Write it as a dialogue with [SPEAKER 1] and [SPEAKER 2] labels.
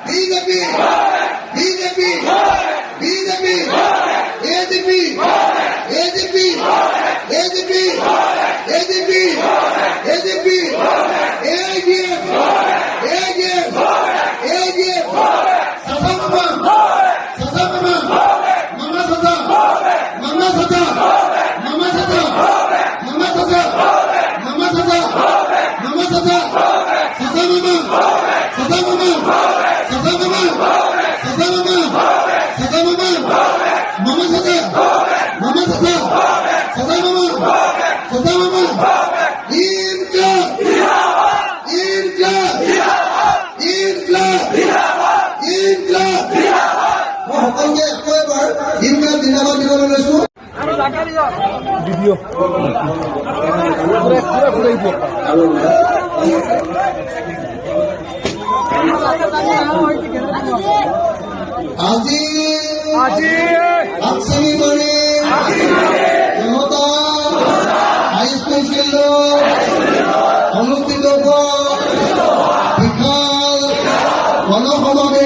[SPEAKER 1] BJP BJP BJP AGP AGP AGP AGP AGP AGF AGF AGF সাসামামা সাসামামা মামা সাসা মামা সাসা মামা সাসা মামা সাসা মামা সাসা মামা সাসা সাসামামা সাসামামা সাসামামা সাসামামা সাসামামা মামা সাসা মামা সাসা সাসামামা সাসামামা ইনকলাব ইনকলাব ইনকলাব ইনকলাব সকলকে এবাৰ ইনকলাব জিন্দাবাদ দিবলৈ লৈছো ভিডিঅ' আজি আঠচেমি কৰি জনতা হাইস্কুল ফিল্ডত অনুষ্ঠিত হোৱা বিশাল গণসমাৱেশ